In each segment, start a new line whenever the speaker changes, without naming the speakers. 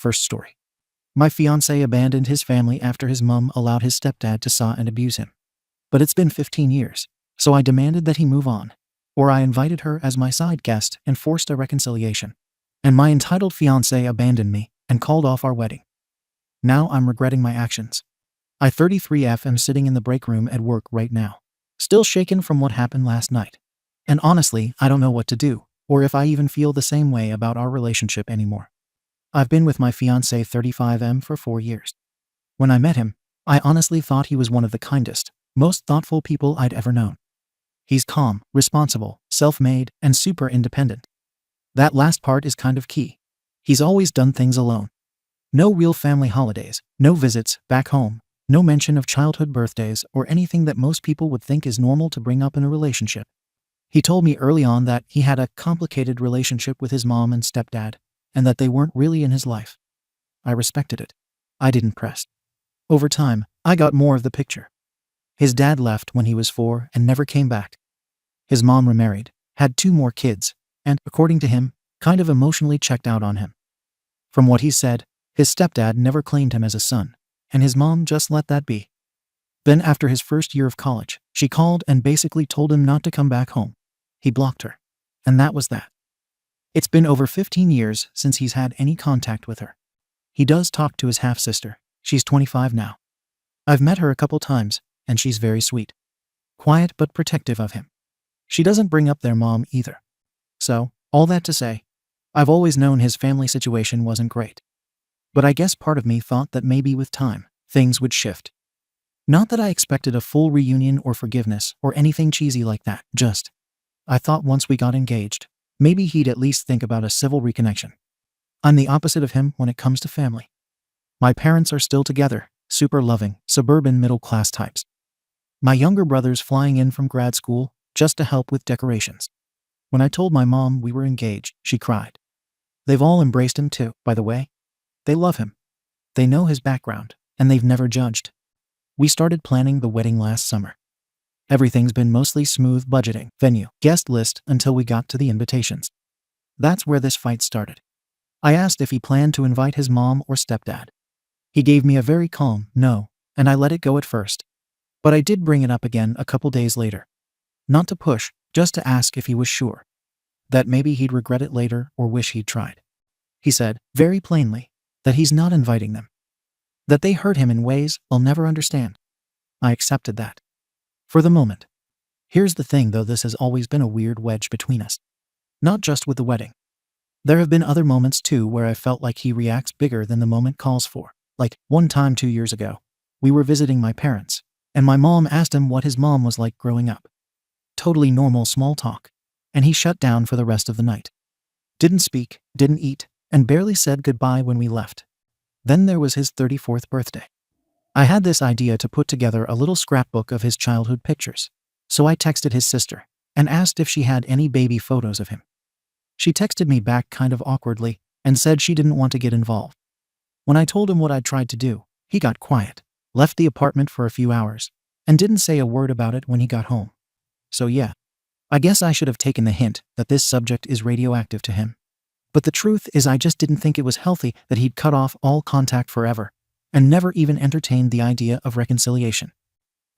First story. My fiancé abandoned his family after his mom allowed his stepdad to saw and abuse him. But it's been 15 years, so I demanded that he move on. Or I invited her as my side guest and forced a reconciliation. And my entitled fiancé abandoned me and called off our wedding. Now I'm regretting my actions. I 33F am sitting in the break room at work right now, still shaken from what happened last night. And honestly, I don't know what to do, or if I even feel the same way about our relationship anymore. I've been with my fiancé 35M for 4 years. When I met him, I honestly thought he was one of the kindest, most thoughtful people I'd ever known. He's calm, responsible, self-made, and super independent. That last part is kind of key. He's always done things alone. No real family holidays, no visits back home, no mention of childhood birthdays or anything that most people would think is normal to bring up in a relationship. He told me early on that he had a complicated relationship with his mom and stepdad, and that they weren't really in his life. I respected it. I didn't press. Over time, I got more of the picture. His dad left when he was 4 and never came back. His mom remarried, had 2 more kids, and, according to him, kind of emotionally checked out on him. From what he said, his stepdad never claimed him as a son, and his mom just let that be. Then after his first year of college, she called and basically told him not to come back home. He blocked her. And that was that. It's been over 15 years since he's had any contact with her. He does talk to his half-sister. She's 25 now. I've met her a couple times, and she's very sweet. Quiet but protective of him. She doesn't bring up their mom either. So, all that to say, I've always known his family situation wasn't great. But I guess part of me thought that maybe with time, things would shift. Not that I expected a full reunion or forgiveness or anything cheesy like that, just, I thought once we got engaged, maybe he'd at least think about a civil reconnection. I'm the opposite of him when it comes to family. My parents are still together, super loving, suburban middle-class types. My younger brother's flying in from grad school just to help with decorations. When I told my mom we were engaged, she cried. They've all embraced him too, by the way. They love him. They know his background, and they've never judged. We started planning the wedding last summer. Everything's been mostly smooth budgeting, venue, guest list until we got to the invitations. That's where this fight started. I asked if he planned to invite his mom or stepdad. He gave me a very calm no, and I let it go at first. But I did bring it up again a couple days later. Not to push, just to ask if he was sure. That maybe he'd regret it later or wish he'd tried. He said, very plainly, that he's not inviting them. That they hurt him in ways I'll never understand. I accepted that. For the moment. Here's the thing though, this has always been a weird wedge between us. Not just with the wedding. There have been other moments too where I felt like he reacts bigger than the moment calls for. Like, one time 2 years ago, we were visiting my parents, and my mom asked him what his mom was like growing up. Totally normal small talk. And he shut down for the rest of the night. Didn't speak, didn't eat, and barely said goodbye when we left. Then there was his 34th birthday. I had this idea to put together a little scrapbook of his childhood pictures. So I texted his sister and asked if she had any baby photos of him. She texted me back kind of awkwardly and said she didn't want to get involved. When I told him what I'd tried to do, he got quiet, left the apartment for a few hours, and didn't say a word about it when he got home. So yeah, I guess I should have taken the hint that this subject is radioactive to him. But the truth is I just didn't think it was healthy that he'd cut off all contact forever and never even entertained the idea of reconciliation.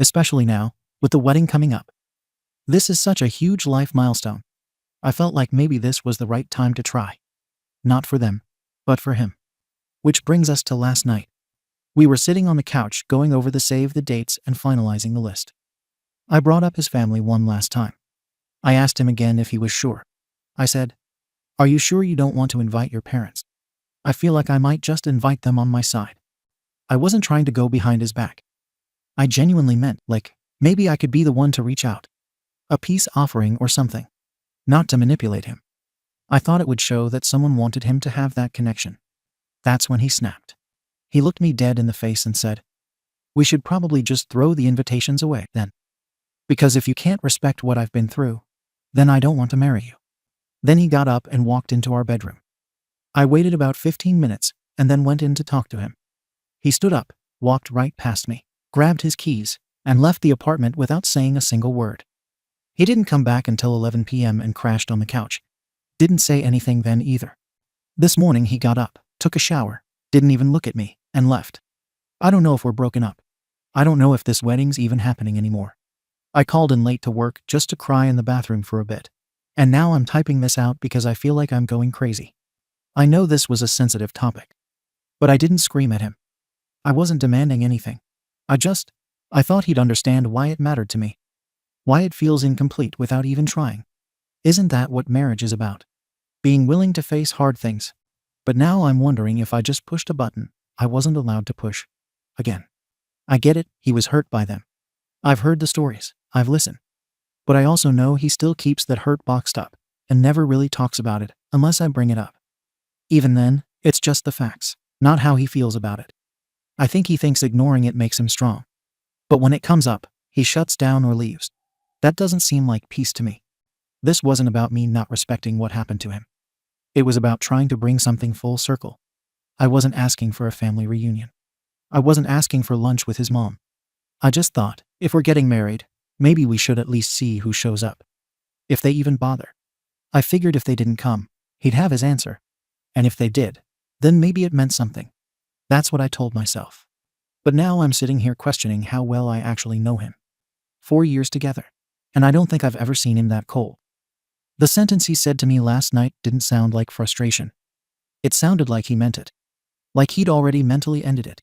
Especially now, with the wedding coming up. This is such a huge life milestone. I felt like maybe this was the right time to try. Not for them, but for him. Which brings us to last night. We were sitting on the couch going over the save the dates and finalizing the list. I brought up his family one last time. I asked him again if he was sure. I said, "Are you sure you don't want to invite your parents? I feel like I might just invite them on my side." I wasn't trying to go behind his back. I genuinely meant, like, maybe I could be the one to reach out. A peace offering or something. Not to manipulate him. I thought it would show that someone wanted him to have that connection. That's when he snapped. He looked me dead in the face and said, "We should probably just throw the invitations away, then. Because if you can't respect what I've been through, then I don't want to marry you." Then he got up and walked into our bedroom. I waited about 15 minutes and then went in to talk to him. He stood up, walked right past me, grabbed his keys, and left the apartment without saying a single word. He didn't come back until 11 p.m. and crashed on the couch. Didn't say anything then either. This morning he got up, took a shower, didn't even look at me, and left. I don't know if we're broken up. I don't know if this wedding's even happening anymore. I called in late to work just to cry in the bathroom for a bit. And now I'm typing this out because I feel like I'm going crazy. I know this was a sensitive topic. But I didn't scream at him. I wasn't demanding anything. I thought he'd understand why it mattered to me. Why it feels incomplete without even trying. Isn't that what marriage is about? Being willing to face hard things. But now I'm wondering if I just pushed a button I wasn't allowed to push. Again. I get it, he was hurt by them. I've heard the stories, I've listened. But I also know he still keeps that hurt boxed up and never really talks about it unless I bring it up. Even then, it's just the facts, not how he feels about it. I think he thinks ignoring it makes him strong. But when it comes up, he shuts down or leaves. That doesn't seem like peace to me. This wasn't about me not respecting what happened to him. It was about trying to bring something full circle. I wasn't asking for a family reunion. I wasn't asking for lunch with his mom. I just thought, if we're getting married, maybe we should at least see who shows up. If they even bother. I figured if they didn't come, he'd have his answer. And if they did, then maybe it meant something. That's what I told myself. But now I'm sitting here questioning how well I actually know him. 4 years together. And I don't think I've ever seen him that cold. The sentence he said to me last night didn't sound like frustration. It sounded like he meant it. Like he'd already mentally ended it.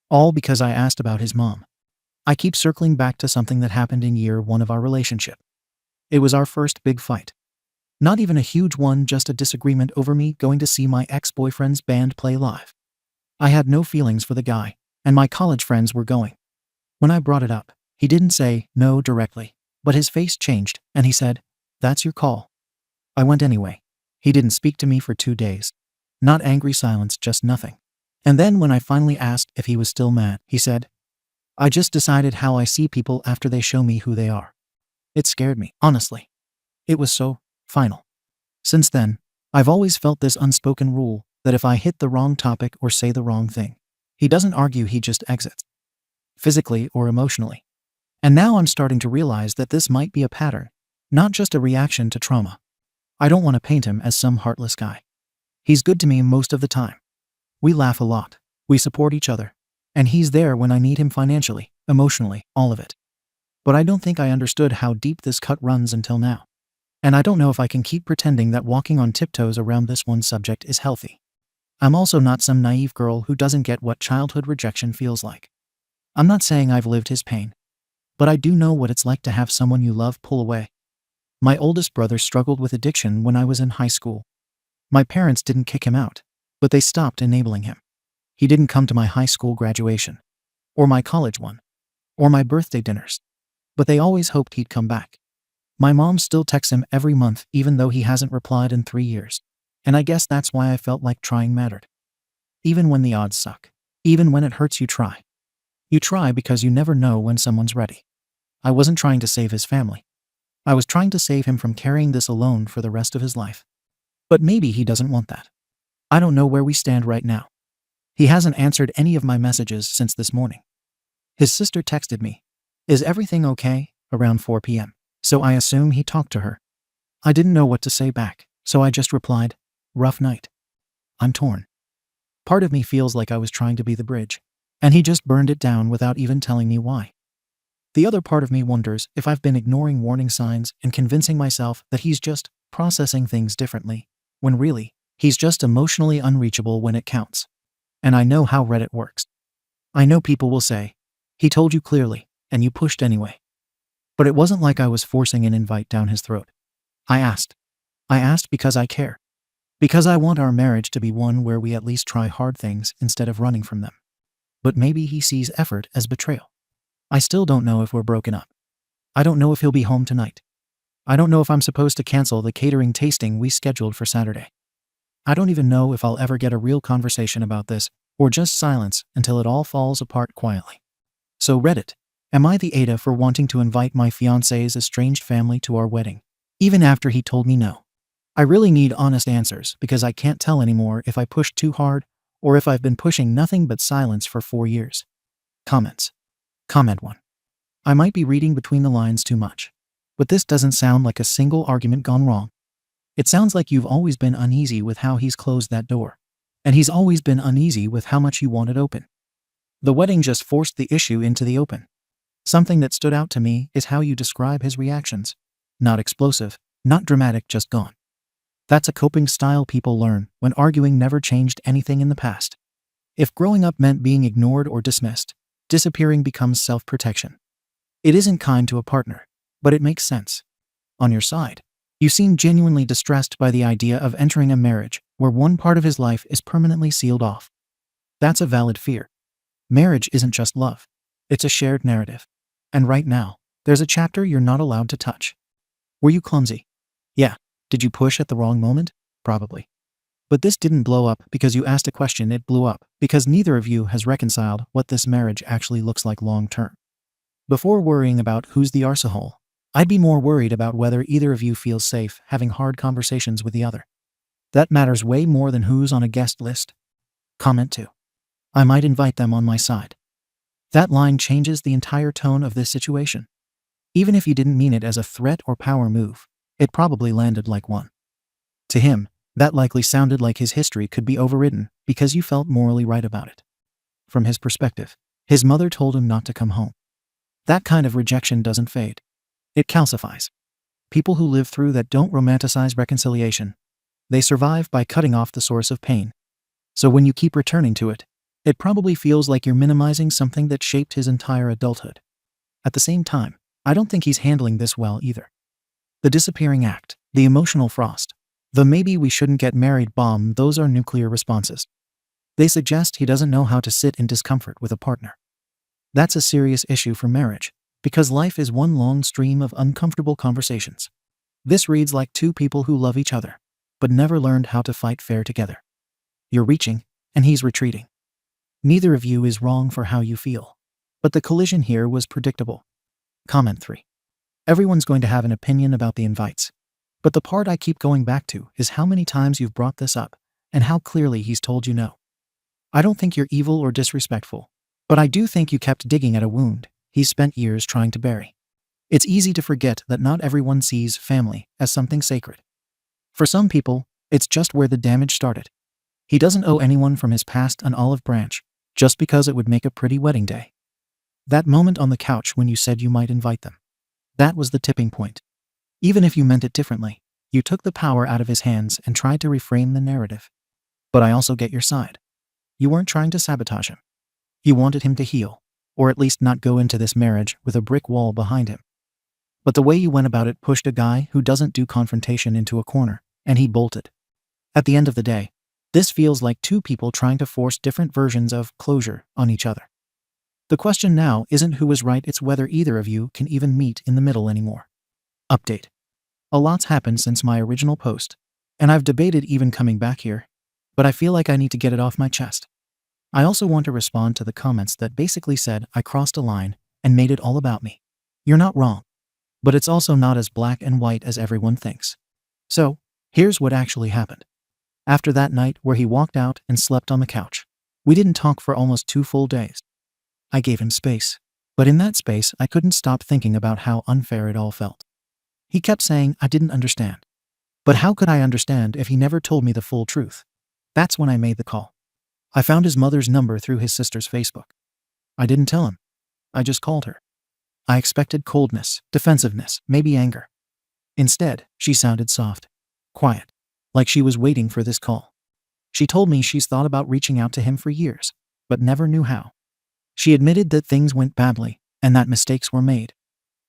All because I asked about his mom. I keep circling back to something that happened in year 1 of our relationship. It was our first big fight. Not even a huge one, just a disagreement over me going to see my ex-boyfriend's band play live. I had no feelings for the guy, and my college friends were going. When I brought it up, he didn't say no directly, but his face changed, and he said, "That's your call." I went anyway. He didn't speak to me for 2 days. Not angry silence, just nothing. And then when I finally asked if he was still mad, he said, "I just decided how I see people after they show me who they are." It scared me, honestly. It was so final. Since then, I've always felt this unspoken rule that if I hit the wrong topic or say the wrong thing, he doesn't argue, he just exits. Physically or emotionally. And now I'm starting to realize that this might be a pattern, not just a reaction to trauma. I don't want to paint him as some heartless guy. He's good to me most of the time. We laugh a lot. We support each other. And he's there when I need him financially, emotionally, all of it. But I don't think I understood how deep this cut runs until now. And I don't know if I can keep pretending that walking on tiptoes around this one subject is healthy. I'm also not some naive girl who doesn't get what childhood rejection feels like. I'm not saying I've lived his pain. But I do know what it's like to have someone you love pull away. My oldest brother struggled with addiction when I was in high school. My parents didn't kick him out, but they stopped enabling him. He didn't come to my high school graduation, or my college one, or my birthday dinners. But they always hoped he'd come back. My mom still texts him every month even though he hasn't replied in 3 years. And I guess that's why I felt like trying mattered. Even when the odds suck. Even when it hurts, you try. You try because you never know when someone's ready. I wasn't trying to save his family. I was trying to save him from carrying this alone for the rest of his life. But maybe he doesn't want that. I don't know where we stand right now. He hasn't answered any of my messages since this morning. His sister texted me, "Is everything okay?" around 4 p.m. So I assume he talked to her. I didn't know what to say back, so I just replied, "Rough night." I'm torn. Part of me feels like I was trying to be the bridge, and he just burned it down without even telling me why. The other part of me wonders if I've been ignoring warning signs and convincing myself that he's just processing things differently, when really, he's just emotionally unreachable when it counts. And I know how Reddit works. I know people will say, "He told you clearly, and you pushed anyway." But it wasn't like I was forcing an invite down his throat. I asked. I asked because I care. Because I want our marriage to be one where we at least try hard things instead of running from them. But maybe he sees effort as betrayal. I still don't know if we're broken up. I don't know if he'll be home tonight. I don't know if I'm supposed to cancel the catering tasting we scheduled for Saturday. I don't even know if I'll ever get a real conversation about this, or just silence until it all falls apart quietly. So Reddit, am I the aita for wanting to invite my fiancé's estranged family to our wedding, even after he told me no? I really need honest answers because I can't tell anymore if I pushed too hard or if I've been pushing nothing but silence for 4 years. Comments. Comment 1. I might be reading between the lines too much, but this doesn't sound like a single argument gone wrong. It sounds like you've always been uneasy with how he's closed that door. And he's always been uneasy with how much you want it open. The wedding just forced the issue into the open. Something that stood out to me is how you describe his reactions. Not explosive, not dramatic, just gone. That's a coping style people learn when arguing never changed anything in the past. If growing up meant being ignored or dismissed, disappearing becomes self-protection. It isn't kind to a partner, but it makes sense. On your side, you seem genuinely distressed by the idea of entering a marriage where one part of his life is permanently sealed off. That's a valid fear. Marriage isn't just love. It's a shared narrative. And right now, there's a chapter you're not allowed to touch. Were you clumsy? Yeah. Did you push at the wrong moment? Probably. But this didn't blow up because you asked a question, it blew up because neither of you has reconciled what this marriage actually looks like long term. Before worrying about who's the arsehole, I'd be more worried about whether either of you feels safe having hard conversations with the other. That matters way more than who's on a guest list. Comment 2. I might invite them on my side. That line changes the entire tone of this situation. Even if you didn't mean it as a threat or power move, it probably landed like one. To him, that likely sounded like his history could be overridden because you felt morally right about it. From his perspective, his mother told him not to come home. That kind of rejection doesn't fade. It calcifies. People who live through that don't romanticize reconciliation. They survive by cutting off the source of pain. So when you keep returning to it, it probably feels like you're minimizing something that shaped his entire adulthood. At the same time, I don't think he's handling this well either. The disappearing act, the emotional frost, the maybe we shouldn't get married bomb, those are nuclear responses. They suggest he doesn't know how to sit in discomfort with a partner. That's a serious issue for marriage, because life is one long stream of uncomfortable conversations. This reads like two people who love each other, but never learned how to fight fair together. You're reaching, and he's retreating. Neither of you is wrong for how you feel, but the collision here was predictable. Comment 3. Everyone's going to have an opinion about the invites, but the part I keep going back to is how many times you've brought this up and how clearly he's told you no. I don't think you're evil or disrespectful, but I do think you kept digging at a wound he's spent years trying to bury. It's easy to forget that not everyone sees family as something sacred. For some people, it's just where the damage started. He doesn't owe anyone from his past an olive branch, just because it would make a pretty wedding day. That moment on the couch when you said you might invite them. That was the tipping point. Even if you meant it differently, you took the power out of his hands and tried to reframe the narrative. But I also get your side. You weren't trying to sabotage him. You wanted him to heal, or at least not go into this marriage with a brick wall behind him. But the way you went about it pushed a guy who doesn't do confrontation into a corner, and he bolted. At the end of the day, this feels like two people trying to force different versions of closure on each other. The question now isn't who was right, it's whether either of you can even meet in the middle anymore. Update. A lot's happened since my original post, and I've debated even coming back here, but I feel like I need to get it off my chest. I also want to respond to the comments that basically said I crossed a line and made it all about me. You're not wrong, but it's also not as black and white as everyone thinks. So, here's what actually happened. After that night where he walked out and slept on the couch, we didn't talk for almost 2 full days. I gave him space, but in that space I couldn't stop thinking about how unfair it all felt. He kept saying I didn't understand. But how could I understand if he never told me the full truth? That's when I made the call. I found his mother's number through his sister's Facebook. I didn't tell him. I just called her. I expected coldness, defensiveness, maybe anger. Instead, she sounded soft, quiet, like she was waiting for this call. She told me she's thought about reaching out to him for years, but never knew how. She admitted that things went badly and that mistakes were made.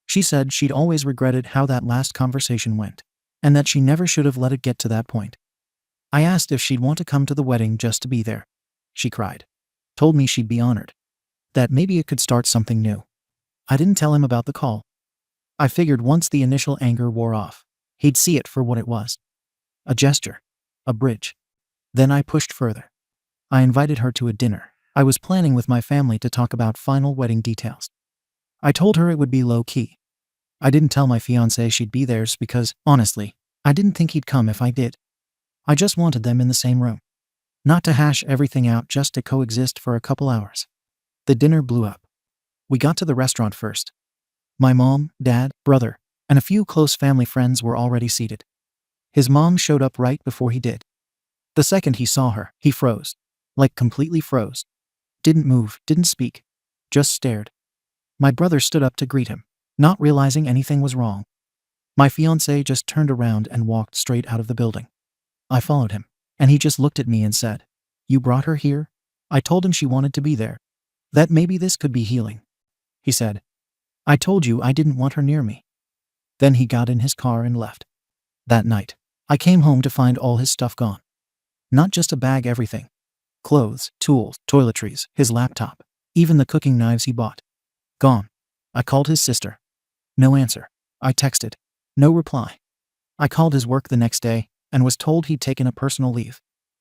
She said she'd always regretted how that last conversation went, and that she never should have let it get to that point. I asked if she'd want to come to the wedding just to be there. She cried. Told me she'd be honored. That maybe it could start something new. I didn't tell him about the call. I figured once the initial anger wore off, he'd see it for what it was. A gesture. A bridge. Then I pushed further. I invited her to a dinner I was planning with my family to talk about final wedding details. I told her it would be low-key. I didn't tell my fiancé she'd be there because, honestly, I didn't think he'd come if I did. I just wanted them in the same room. Not to hash everything out, just to coexist for a couple hours. The dinner blew up. We got to the restaurant first. My mom, dad, brother, and a few close family friends were already seated. His mom showed up right before he did. The second he saw her, he froze. Like completely froze. Didn't move, didn't speak. Just stared. My brother stood up to greet him, not realizing anything was wrong. My fiancé just turned around and walked straight out of the building. I followed him, and he just looked at me and said, "You brought her here?" I told him she wanted to be there. That maybe this could be healing. He said, "I told you I didn't want her near me." Then he got in his car and left. That night, I came home to find all his stuff gone. Not just a bag, everything. Clothes, tools, toiletries, his laptop, even the cooking knives he bought. Gone. I called his sister. No answer. I texted. No reply. I called his work the next day and was told he'd taken a personal leave.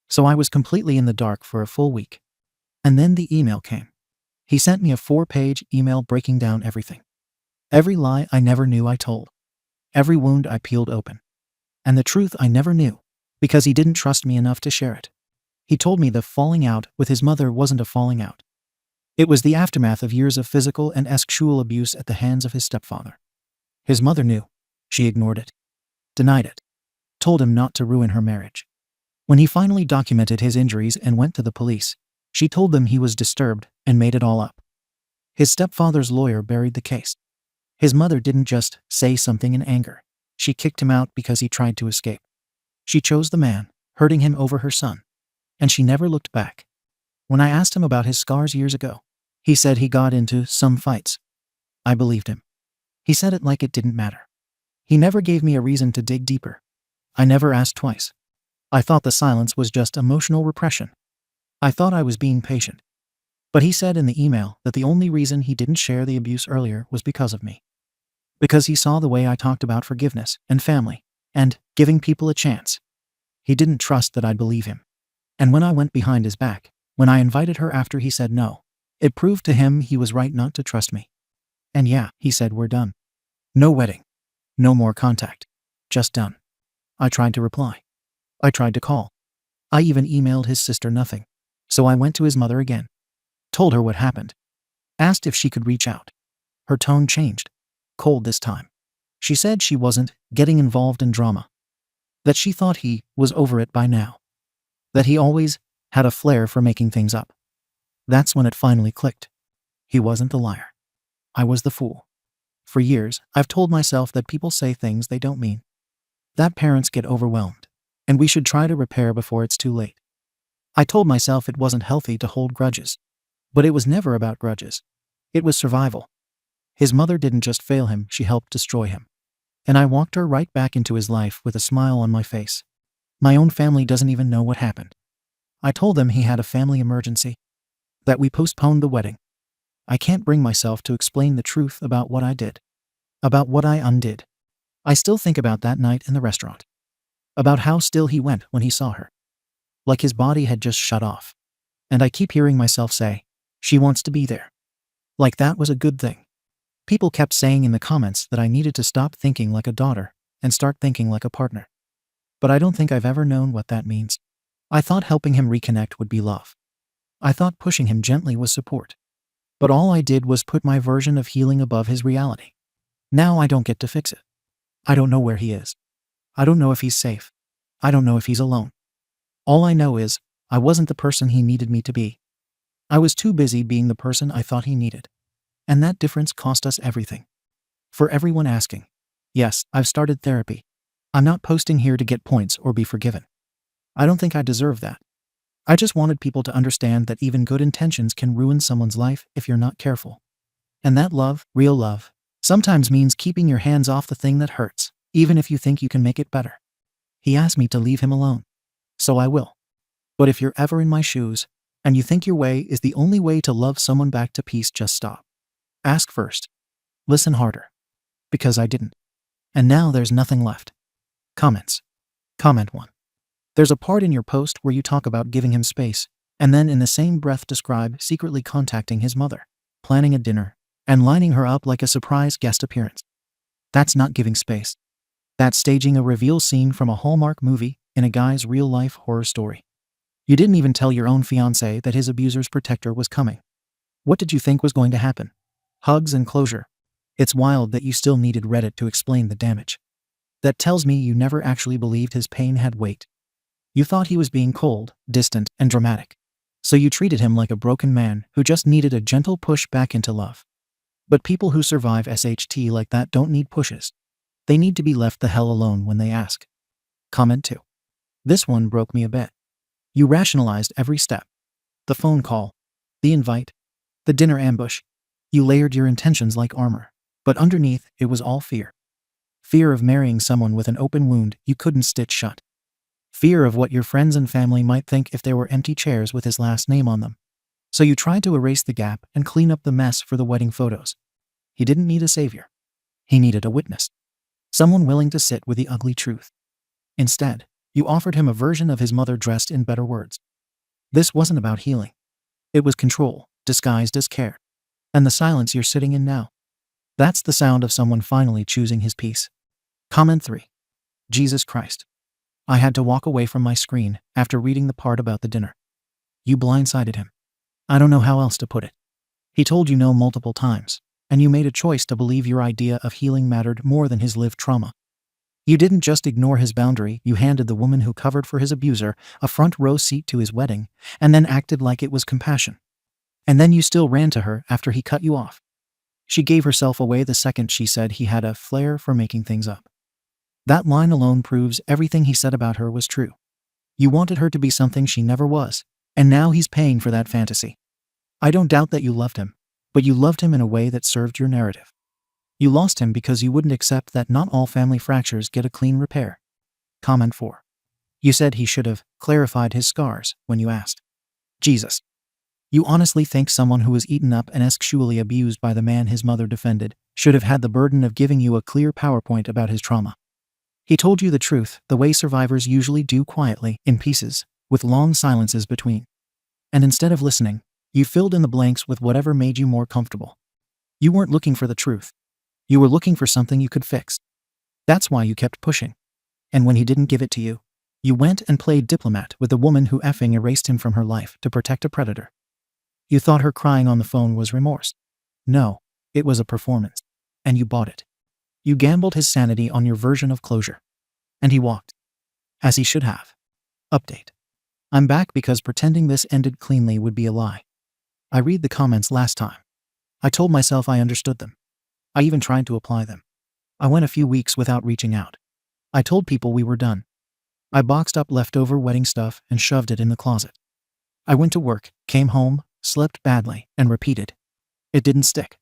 So I was completely in the dark for a full week. And then the email came. He sent me a 4-page email breaking down everything. Every lie I never knew I told. Every wound I peeled open. And the truth I never knew, because he didn't trust me enough to share it. He told me the falling out with his mother wasn't a falling out. It was the aftermath of years of physical and sexual abuse at the hands of his stepfather. His mother knew. She ignored it. Denied it. Told him not to ruin her marriage. When he finally documented his injuries and went to the police, she told them he was disturbed and made it all up. His stepfather's lawyer buried the case. His mother didn't just say something in anger. She kicked him out because he tried to escape. She chose the man, hurting him over her son. And she never looked back. When I asked him about his scars years ago, he said he got into some fights. I believed him. He said it like it didn't matter. He never gave me a reason to dig deeper. I never asked twice. I thought the silence was just emotional repression. I thought I was being patient. But he said in the email that the only reason he didn't share the abuse earlier was because of me. Because he saw the way I talked about forgiveness and family and giving people a chance. He didn't trust that I'd believe him. And when I went behind his back, when I invited her after he said no, it proved to him he was right not to trust me. And yeah, he said we're done. No wedding. No more contact. Just done. I tried to reply. I tried to call. I even emailed his sister nothing. So I went to his mother again. Told her what happened. Asked if she could reach out. Her tone changed. Cold this time. She said she wasn't getting involved in drama. That she thought he was over it by now. That he always had a flair for making things up. That's when it finally clicked. He wasn't the liar. I was the fool. For years, I've told myself that people say things they don't mean. That parents get overwhelmed, and we should try to repair before it's too late. I told myself it wasn't healthy to hold grudges. But it was never about grudges. It was survival. His mother didn't just fail him, she helped destroy him. And I walked her right back into his life with a smile on my face. My own family doesn't even know what happened. I told them he had a family emergency. That we postponed the wedding. I can't bring myself to explain the truth about what I did. About what I undid. I still think about that night in the restaurant. About how still he went when he saw her. Like his body had just shut off. And I keep hearing myself say, she wants to be there. Like that was a good thing. People kept saying in the comments that I needed to stop thinking like a daughter and start thinking like a partner. But I don't think I've ever known what that means. I thought helping him reconnect would be love. I thought pushing him gently was support. But all I did was put my version of healing above his reality. Now I don't get to fix it. I don't know where he is. I don't know if he's safe. I don't know if he's alone. All I know is, I wasn't the person he needed me to be. I was too busy being the person I thought he needed. And that difference cost us everything. For everyone asking, yes, I've started therapy. I'm not posting here to get points or be forgiven. I don't think I deserve that. I just wanted people to understand that even good intentions can ruin someone's life if you're not careful. And that love, real love, sometimes means keeping your hands off the thing that hurts, even if you think you can make it better. He asked me to leave him alone. So I will. But if you're ever in my shoes, and you think your way is the only way to love someone back to peace, just stop. Ask first. Listen harder. Because I didn't. And now there's nothing left. Comments. Comment 1. There's a part in your post where you talk about giving him space, and then in the same breath describe secretly contacting his mother, planning a dinner, and lining her up like a surprise guest appearance. That's not giving space. That's staging a reveal scene from a Hallmark movie in a guy's real-life horror story. You didn't even tell your own fiancé that his abuser's protector was coming. What did you think was going to happen? Hugs and closure. It's wild that you still needed Reddit to explain the damage. That tells me you never actually believed his pain had weight. You thought he was being cold, distant, and dramatic. So you treated him like a broken man who just needed a gentle push back into love. But people who survive SHT like that don't need pushes. They need to be left the hell alone when they ask. Comment 2. This one broke me a bit. You rationalized every step. The phone call, the invite, the dinner ambush. You layered your intentions like armor. But underneath, it was all fear. Fear of marrying someone with an open wound you couldn't stitch shut. Fear of what your friends and family might think if there were empty chairs with his last name on them. So you tried to erase the gap and clean up the mess for the wedding photos. He didn't need a savior. He needed a witness. Someone willing to sit with the ugly truth. Instead, you offered him a version of his mother dressed in better words. This wasn't about healing. It was control, disguised as care. And the silence you're sitting in now. That's the sound of someone finally choosing his peace. Comment 3. Jesus Christ. I had to walk away from my screen after reading the part about the dinner. You blindsided him. I don't know how else to put it. He told you no multiple times, and you made a choice to believe your idea of healing mattered more than his lived trauma. You didn't just ignore his boundary, you handed the woman who covered for his abuser a front row seat to his wedding, and then acted like it was compassion. And then you still ran to her after he cut you off. She gave herself away the second she said he had a flair for making things up. That line alone proves everything he said about her was true. You wanted her to be something she never was, and now he's paying for that fantasy. I don't doubt that you loved him, but you loved him in a way that served your narrative. You lost him because you wouldn't accept that not all family fractures get a clean repair. Comment 4. You said he should have clarified his scars when you asked. Jesus. You honestly think someone who was eaten up and sexually abused by the man his mother defended should have had the burden of giving you a clear PowerPoint about his trauma? He told you the truth the way survivors usually do, quietly, in pieces, with long silences between. And instead of listening, you filled in the blanks with whatever made you more comfortable. You weren't looking for the truth. You were looking for something you could fix. That's why you kept pushing. And when he didn't give it to you, you went and played diplomat with the woman who effing erased him from her life to protect a predator. You thought her crying on the phone was remorse. No, it was a performance. And you bought it. You gambled his sanity on your version of closure. And he walked. As he should have. Update. I'm back because pretending this ended cleanly would be a lie. I read the comments last time. I told myself I understood them. I even tried to apply them. I went a few weeks without reaching out. I told people we were done. I boxed up leftover wedding stuff and shoved it in the closet. I went to work, came home, slept badly, and repeated. It didn't stick.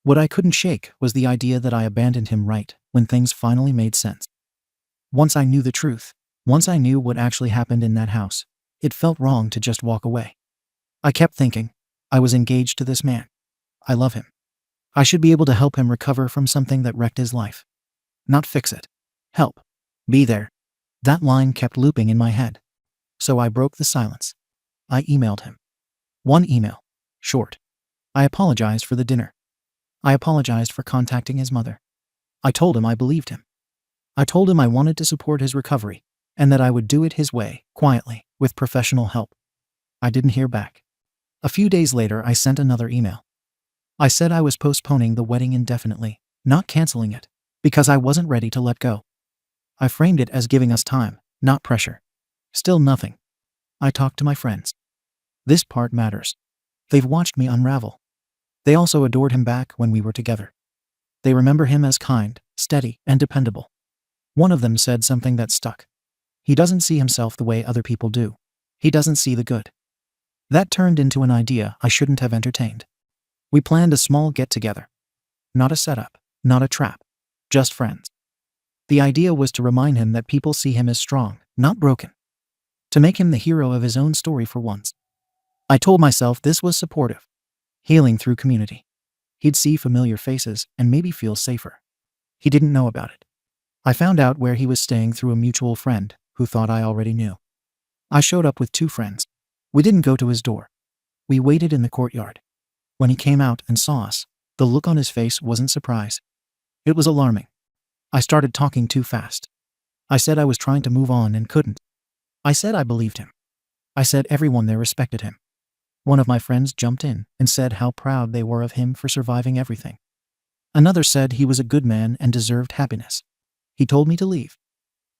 What I couldn't shake was the idea that I abandoned him right when things finally made sense. Once I knew the truth, once I knew what actually happened in that house, it felt wrong to just walk away. I kept thinking, I was engaged to this man. I love him. I should be able to help him recover from something that wrecked his life. Not fix it. Help. Be there. That line kept looping in my head. So I broke the silence. I emailed him. One email. Short. I apologized for the dinner. I apologized for contacting his mother. I told him I believed him. I told him I wanted to support his recovery, and that I would do it his way, quietly, with professional help. I didn't hear back. A few days later, I sent another email. I said I was postponing the wedding indefinitely, not canceling it, because I wasn't ready to let go. I framed it as giving us time, not pressure. Still nothing. I talked to my friends. This part matters. They've watched me unravel. They also adored him back when we were together. They remember him as kind, steady, and dependable. One of them said something that stuck. He doesn't see himself the way other people do. He doesn't see the good. That turned into an idea I shouldn't have entertained. We planned a small get-together. Not a setup, not a trap, just friends. The idea was to remind him that people see him as strong, not broken. To make him the hero of his own story for once. I told myself this was supportive. Healing through community. He'd see familiar faces and maybe feel safer. He didn't know about it. I found out where he was staying through a mutual friend who thought I already knew. I showed up with 2 friends. We didn't go to his door. We waited in the courtyard. When he came out and saw us, the look on his face wasn't surprise. It was alarming. I started talking too fast. I said I was trying to move on and couldn't. I said I believed him. I said everyone there respected him. One of my friends jumped in and said how proud they were of him for surviving everything. Another said he was a good man and deserved happiness. He told me to leave.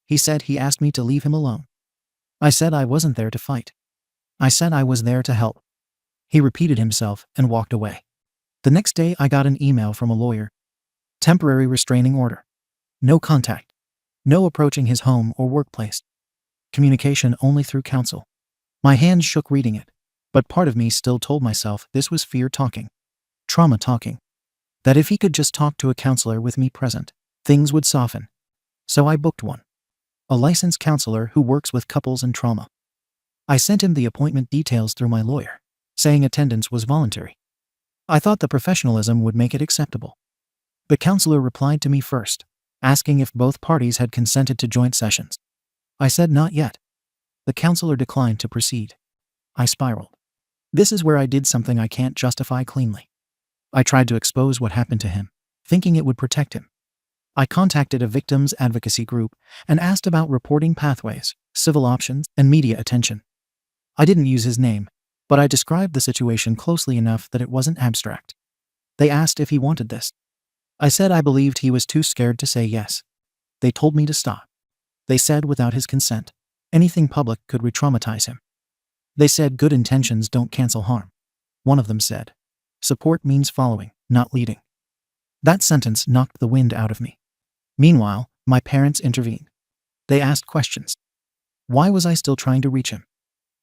He said he asked me to leave him alone. I said I wasn't there to fight. I said I was there to help. He repeated himself and walked away. The next day I got an email from a lawyer. Temporary restraining order. No contact. No approaching his home or workplace. Communication only through counsel. My hands shook reading it, but part of me still told myself this was fear talking. Trauma talking. That if he could just talk to a counselor with me present, things would soften. So I booked one. A licensed counselor who works with couples and trauma. I sent him the appointment details through my lawyer, saying attendance was voluntary. I thought the professionalism would make it acceptable. The counselor replied to me first, asking if both parties had consented to joint sessions. I said not yet. The counselor declined to proceed. I spiraled. This is where I did something I can't justify cleanly. I tried to expose what happened to him, thinking it would protect him. I contacted a victims advocacy group and asked about reporting pathways, civil options, and media attention. I didn't use his name, but I described the situation closely enough that it wasn't abstract. They asked if he wanted this. I said I believed he was too scared to say yes. They told me to stop. They said without his consent, anything public could re-traumatize him. They said good intentions don't cancel harm. One of them said, support means following, not leading. That sentence knocked the wind out of me. Meanwhile, my parents intervened. They asked questions. Why was I still trying to reach him?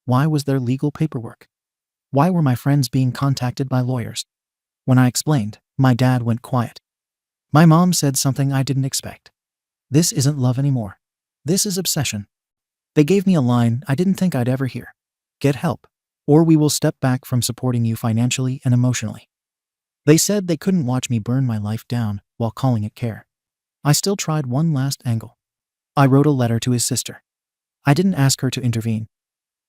Why was there legal paperwork? Why were my friends being contacted by lawyers? When I explained, my dad went quiet. My mom said something I didn't expect. This isn't love anymore. This is obsession. They gave me a line I didn't think I'd ever hear. Get help, or we will step back from supporting you financially and emotionally. They said they couldn't watch me burn my life down while calling it care. I still tried one last angle. I wrote a letter to his sister. I didn't ask her to intervene.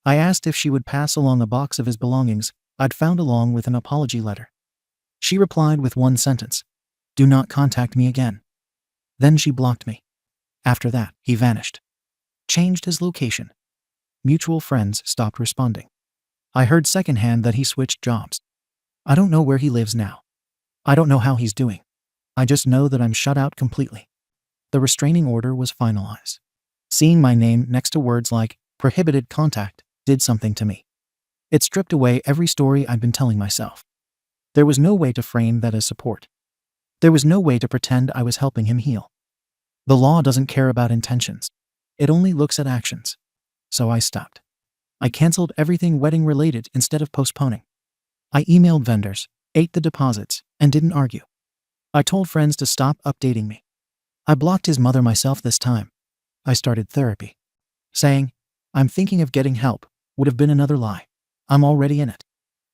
I asked if she would pass along a box of his belongings I'd found along with an apology letter. She replied with one sentence, "Do not contact me again." Then she blocked me. After that, he vanished. Changed his location. Mutual friends stopped responding. I heard secondhand that he switched jobs. I don't know where he lives now. I don't know how he's doing. I just know that I'm shut out completely. The restraining order was finalized. Seeing my name next to words like prohibited contact did something to me. It stripped away every story I'd been telling myself. There was no way to frame that as support. There was no way to pretend I was helping him heal. The law doesn't care about intentions. It only looks at actions. So I stopped. I canceled everything wedding related instead of postponing. I emailed vendors, ate the deposits, and didn't argue. I told friends to stop updating me. I blocked his mother myself this time. I started therapy. Saying, I'm thinking of getting help, would have been another lie. I'm already in it.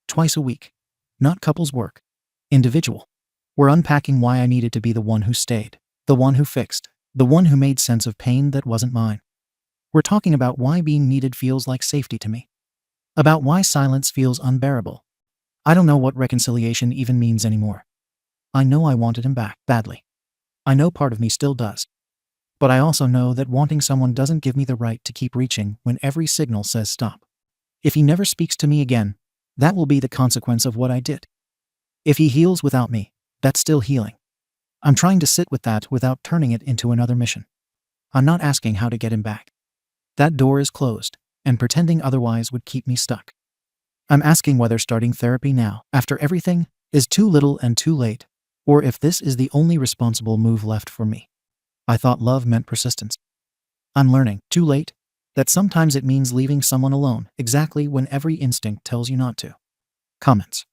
Twice a week. Not couples work. Individual. We're unpacking why I needed to be the one who stayed, the one who fixed, the one who made sense of pain that wasn't mine. We're talking about why being needed feels like safety to me. About why silence feels unbearable. I don't know what reconciliation even means anymore. I know I wanted him back badly. I know part of me still does. But I also know that wanting someone doesn't give me the right to keep reaching when every signal says stop. If he never speaks to me again, that will be the consequence of what I did. If he heals without me, that's still healing. I'm trying to sit with that without turning it into another mission. I'm not asking how to get him back. That door is closed, and pretending otherwise would keep me stuck. I'm asking whether starting therapy now, after everything, is too little and too late, or if this is the only responsible move left for me. I thought love meant persistence. I'm learning, too late, that sometimes it means leaving someone alone exactly when every instinct tells you not to. Comments.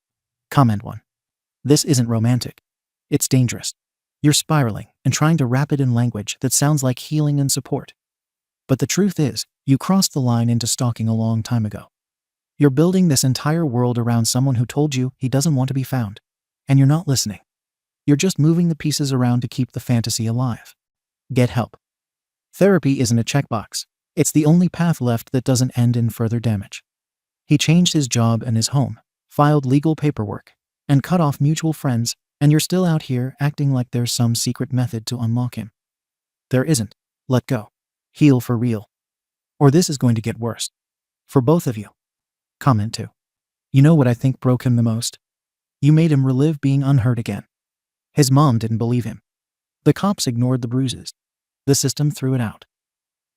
Comment 1. This isn't romantic. It's dangerous. You're spiraling and trying to wrap it in language that sounds like healing and support. But the truth is, you crossed the line into stalking a long time ago. You're building this entire world around someone who told you he doesn't want to be found. And you're not listening. You're just moving the pieces around to keep the fantasy alive. Get help. Therapy isn't a checkbox. It's the only path left that doesn't end in further damage. He changed his job and his home, filed legal paperwork, and cut off mutual friends, and you're still out here acting like there's some secret method to unlock him. There isn't. Let go. Heal for real. Or this is going to get worse. For both of you. Comment 2. You know what I think broke him the most? You made him relive being unheard again. His mom didn't believe him. The cops ignored the bruises. The system threw it out.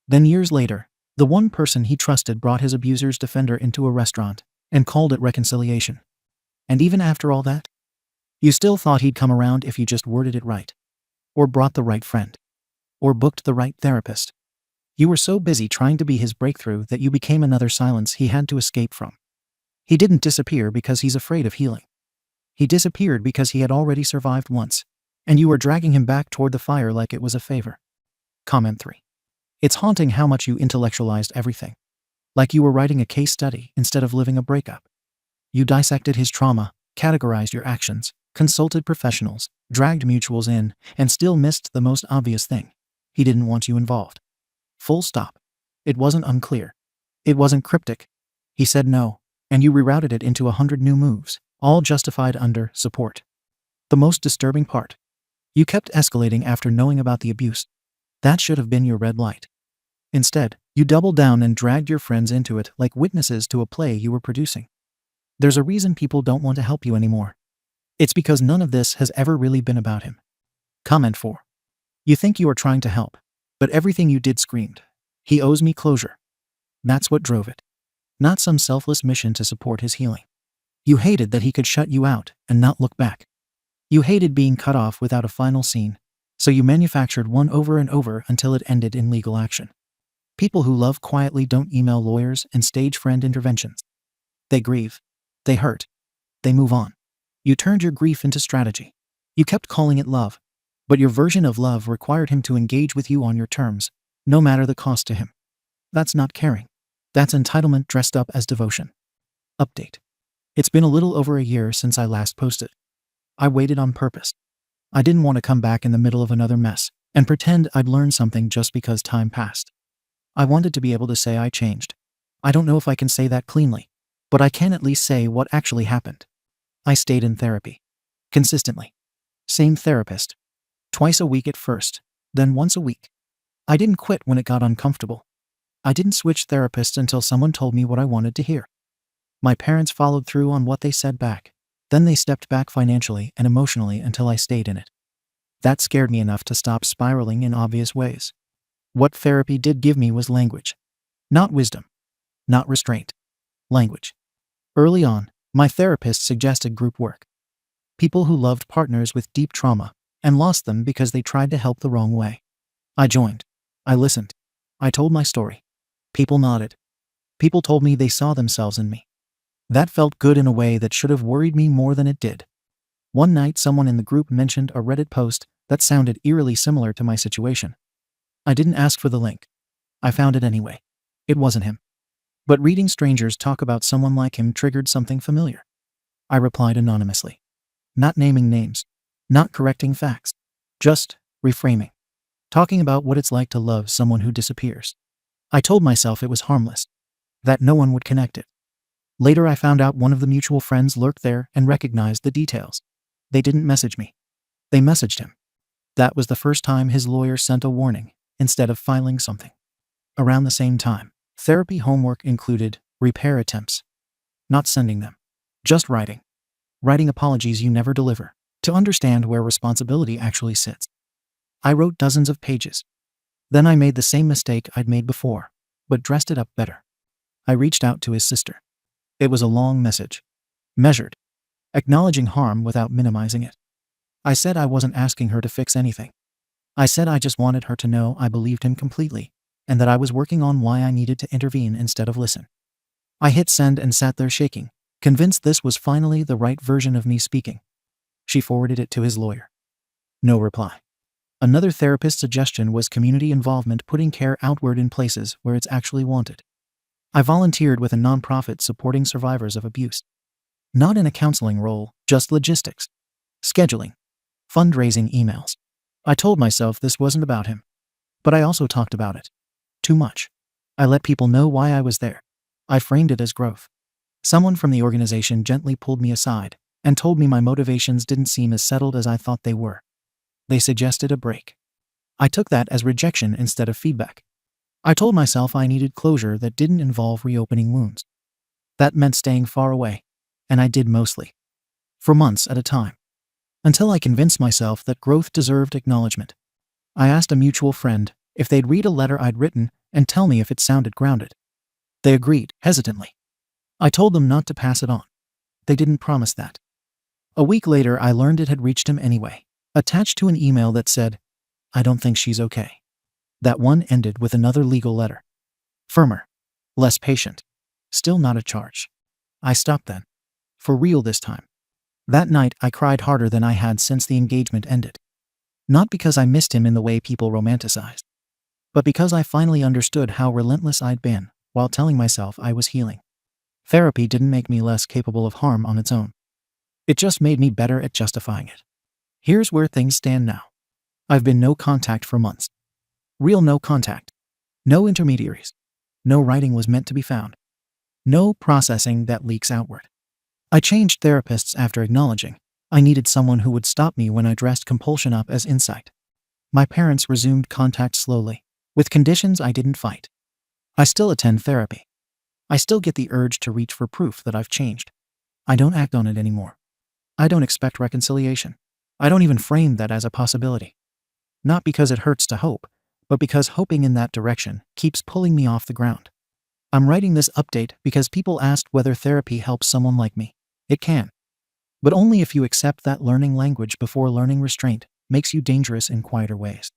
Then years later, The one person he trusted brought his abuser's defender into a restaurant and called it reconciliation. And even after all that, you still thought he'd come around if you just worded it right, or brought the right friend, or booked the right therapist. You were so busy trying to be his breakthrough that you became another silence he had to escape from. He didn't disappear because he's afraid of healing. He disappeared because he had already survived once, and you were dragging him back toward the fire like it was a favor. Comment 3. It's haunting how much you intellectualized everything. Like you were writing a case study instead of living a breakup. You dissected his trauma, categorized your actions, consulted professionals, dragged mutuals in, and still missed the most obvious thing. He didn't want you involved. Full stop. It wasn't unclear. It wasn't cryptic. He said no, and you rerouted it into 100 new moves, all justified under support. The most disturbing part. You kept escalating after knowing about the abuse. That should have been your red light. Instead, you doubled down and dragged your friends into it like witnesses to a play you were producing. There's a reason people don't want to help you anymore. It's because none of this has ever really been about him. Comment 4. You think you are trying to help, but everything you did screamed, "He owes me closure." That's what drove it. Not some selfless mission to support his healing. You hated that he could shut you out and not look back. You hated being cut off without a final scene, so you manufactured one over and over until it ended in legal action. People who love quietly don't email lawyers and stage friend interventions. They grieve. They hurt. They move on. You turned your grief into strategy. You kept calling it love, but your version of love required him to engage with you on your terms, no matter the cost to him. That's not caring. That's entitlement dressed up as devotion. Update. It's been a little over a year since I last posted. I waited on purpose. I didn't want to come back in the middle of another mess and pretend I'd learned something just because time passed. I wanted to be able to say I changed. I don't know if I can say that cleanly, but I can at least say what actually happened. I stayed in therapy. Consistently. Same therapist. Twice a week at first, then once a week. I didn't quit when it got uncomfortable. I didn't switch therapists until someone told me what I wanted to hear. My parents followed through on what they said back. Then they stepped back financially and emotionally until I stayed in it. That scared me enough to stop spiraling in obvious ways. What therapy did give me was language. Not wisdom. Not restraint. Language. Early on, my therapist suggested group work. People who loved partners with deep trauma and lost them because they tried to help the wrong way. I joined. I listened. I told my story. People nodded. People told me they saw themselves in me. That felt good in a way that should have worried me more than it did. One night, someone in the group mentioned a Reddit post that sounded eerily similar to my situation. I didn't ask for the link. I found it anyway. It wasn't him. But reading strangers talk about someone like him triggered something familiar. I replied anonymously. Not naming names. Not correcting facts. Just reframing. Talking about what it's like to love someone who disappears. I told myself it was harmless. That no one would connect it. Later I found out one of the mutual friends lurked there and recognized the details. They didn't message me. They messaged him. That was the first time his lawyer sent a warning instead of filing something. Around the same time, therapy homework included repair attempts. Not sending them. Just writing. Writing apologies you never deliver, to understand where responsibility actually sits. I wrote dozens of pages. Then I made the same mistake I'd made before, but dressed it up better. I reached out to his sister. It was a long message. Measured. Acknowledging harm without minimizing it. I said I wasn't asking her to fix anything. I said I just wanted her to know I believed him completely, and that I was working on why I needed to intervene instead of listen. I hit send and sat there shaking, convinced this was finally the right version of me speaking. She forwarded it to his lawyer. No reply. Another therapist's suggestion was community involvement, putting care outward in places where it's actually wanted. I volunteered with a nonprofit supporting survivors of abuse. Not in a counseling role, just logistics. Scheduling. Fundraising emails. I told myself this wasn't about him. But I also talked about it. Too much. I let people know why I was there. I framed it as growth. Someone from the organization gently pulled me aside and told me my motivations didn't seem as settled as I thought they were. They suggested a break. I took that as rejection instead of feedback. I told myself I needed closure that didn't involve reopening wounds. That meant staying far away, and I did mostly. For months at a time. Until I convinced myself that growth deserved acknowledgement. I asked a mutual friend if they'd read a letter I'd written and tell me if it sounded grounded. They agreed, hesitantly. I told them not to pass it on. They didn't promise that. A week later, I learned it had reached him anyway, attached to an email that said, "I don't think she's okay." That one ended with another legal letter. Firmer. Less patient. Still not a charge. I stopped then. For real this time. That night, I cried harder than I had since the engagement ended. Not because I missed him in the way people romanticized, but because I finally understood how relentless I'd been while telling myself I was healing. Therapy didn't make me less capable of harm on its own. It just made me better at justifying it. Here's where things stand now. I've been no contact for months. Real no contact. No intermediaries. No writing was meant to be found. No processing that leaks outward. I changed therapists after acknowledging I needed someone who would stop me when I dressed compulsion up as insight. My parents resumed contact slowly, with conditions I didn't fight. I still attend therapy. I still get the urge to reach for proof that I've changed. I don't act on it anymore. I don't expect reconciliation. I don't even frame that as a possibility. Not because it hurts to hope, but because hoping in that direction keeps pulling me off the ground. I'm writing this update because people asked whether therapy helps someone like me. It can. But only if you accept that learning language before learning restraint makes you dangerous in quieter ways.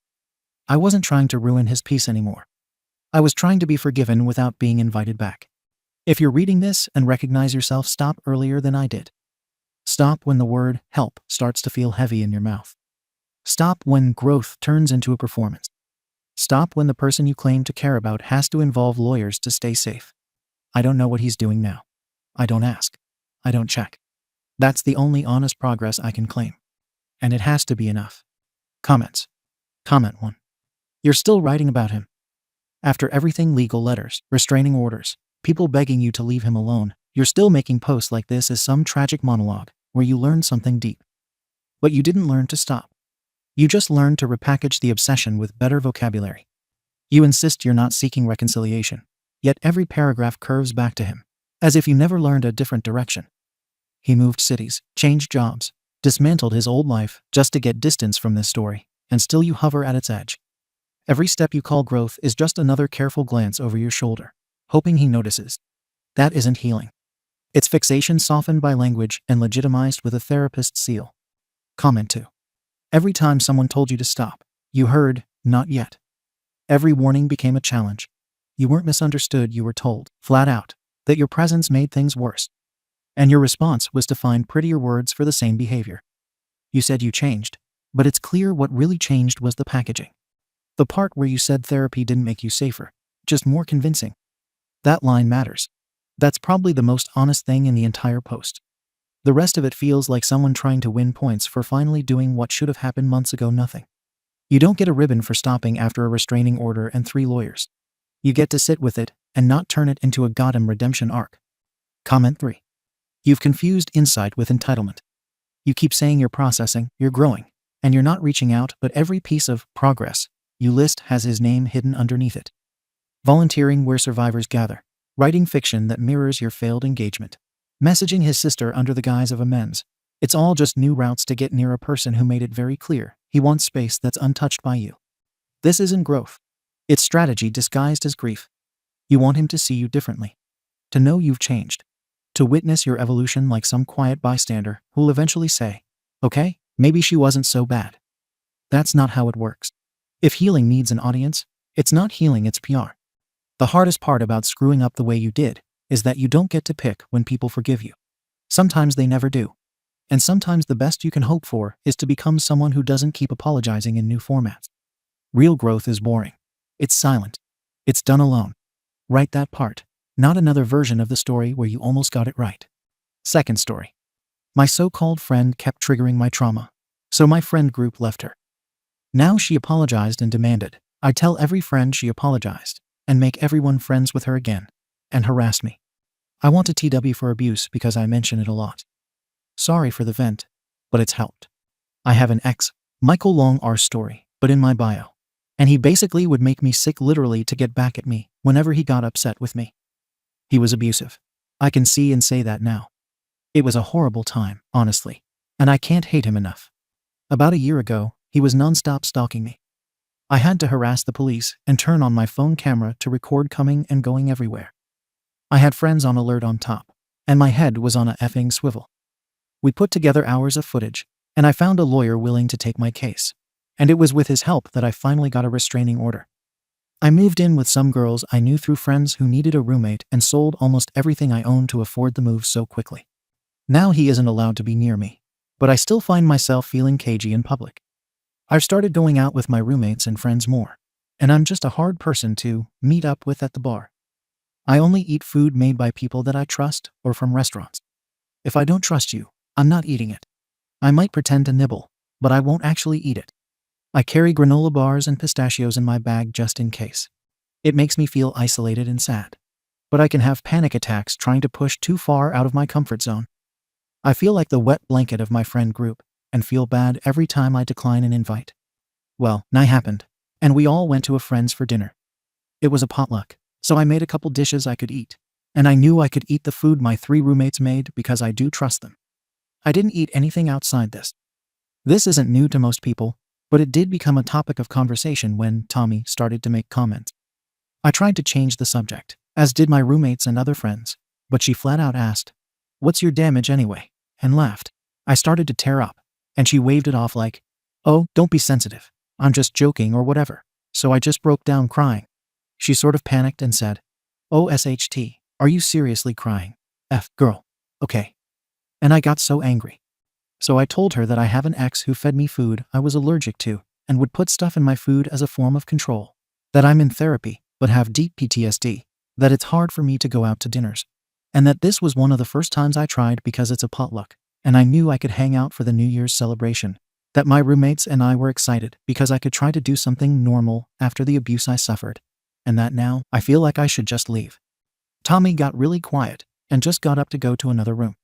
I wasn't trying to ruin his peace anymore. I was trying to be forgiven without being invited back. If you're reading this and recognize yourself, stop earlier than I did. Stop when the word help starts to feel heavy in your mouth. Stop when growth turns into a performance. Stop when the person you claim to care about has to involve lawyers to stay safe. I don't know what he's doing now. I don't ask. I don't check. That's the only honest progress I can claim. And it has to be enough. Comments. Comment 1. You're still writing about him. After everything, legal letters, restraining orders, people begging you to leave him alone, you're still making posts like this as some tragic monologue where you learned something deep. But you didn't learn to stop. You just learned to repackage the obsession with better vocabulary. You insist you're not seeking reconciliation, yet every paragraph curves back to him, as if you never learned a different direction. He moved cities, changed jobs, dismantled his old life just to get distance from this story, and still you hover at its edge. Every step you call growth is just another careful glance over your shoulder, hoping he notices. That isn't healing. It's fixation softened by language and legitimized with a therapist's seal. Comment 2. Every time someone told you to stop, you heard, "Not yet." Every warning became a challenge. You weren't misunderstood, you were told, flat out, that your presence made things worse. And your response was to find prettier words for the same behavior. You said you changed, but it's clear what really changed was the packaging. The part where you said therapy didn't make you safer, just more convincing. That line matters. That's probably the most honest thing in the entire post. The rest of it feels like someone trying to win points for finally doing what should have happened months ago. Nothing. You don't get a ribbon for stopping after a restraining order and 3 lawyers. You get to sit with it and not turn it into a goddamn redemption arc. Comment 3. You've confused insight with entitlement. You keep saying you're processing, you're growing, and you're not reaching out, but every piece of progress you list has his name hidden underneath it. Volunteering where survivors gather, writing fiction that mirrors your failed engagement, messaging his sister under the guise of amends. It's all just new routes to get near a person who made it very clear he wants space that's untouched by you. This isn't growth. It's strategy disguised as grief. You want him to see you differently, to know you've changed, to witness your evolution like some quiet bystander who'll eventually say, "Okay, maybe she wasn't so bad." That's not how it works. If healing needs an audience, it's not healing, it's PR. The hardest part about screwing up the way you did is that you don't get to pick when people forgive you. Sometimes they never do. And sometimes the best you can hope for is to become someone who doesn't keep apologizing in new formats. Real growth is boring. It's silent. It's done alone. Write that part, not another version of the story where you almost got it right. Second story. My so-called friend kept triggering my trauma, so my friend group left her. Now she apologized and demanded I tell every friend she apologized and make everyone friends with her again, and harassed me. I want to TW for abuse because I mention it a lot. Sorry for the vent, but it's helped. I have an ex, Michael Long R story, but in my bio. And he basically would make me sick literally to get back at me whenever he got upset with me. He was abusive. I can see and say that now. It was a horrible time, honestly, and I can't hate him enough. About a year ago, he was nonstop stalking me. I had to harass the police and turn on my phone camera to record coming and going everywhere. I had friends on alert on top, and my head was on a effing swivel. We put together hours of footage, and I found a lawyer willing to take my case. And it was with his help that I finally got a restraining order. I moved in with some girls I knew through friends who needed a roommate and sold almost everything I owned to afford the move so quickly. Now he isn't allowed to be near me, but I still find myself feeling cagey in public. I've started going out with my roommates and friends more, and I'm just a hard person to meet up with at the bar. I only eat food made by people that I trust or from restaurants. If I don't trust you, I'm not eating it. I might pretend to nibble, but I won't actually eat it. I carry granola bars and pistachios in my bag just in case. It makes me feel isolated and sad, but I can have panic attacks trying to push too far out of my comfort zone. I feel like the wet blanket of my friend group and feel bad every time I decline an invite. Well, night happened, and we all went to a friend's for dinner. It was a potluck, so I made a couple dishes I could eat, and I knew I could eat the food my 3 roommates made because I do trust them. I didn't eat anything outside this. This isn't new to most people, but it did become a topic of conversation when Tommy started to make comments. I tried to change the subject, as did my roommates and other friends, but she flat out asked, "What's your damage anyway?" and laughed. I started to tear up, and she waved it off like, "Oh, don't be sensitive. I'm just joking or whatever." So I just broke down crying. She sort of panicked and said, "Oh, SHT, are you seriously crying? Girl. Okay." And I got so angry. So I told her that I have an ex who fed me food I was allergic to and would put stuff in my food as a form of control, that I'm in therapy but have deep PTSD, that it's hard for me to go out to dinners, and that this was one of the first times I tried because it's a potluck, and I knew I could hang out for the New Year's celebration, that my roommates and I were excited because I could try to do something normal after the abuse I suffered, and that now I feel like I should just leave. Tommy got really quiet and just got up to go to another room.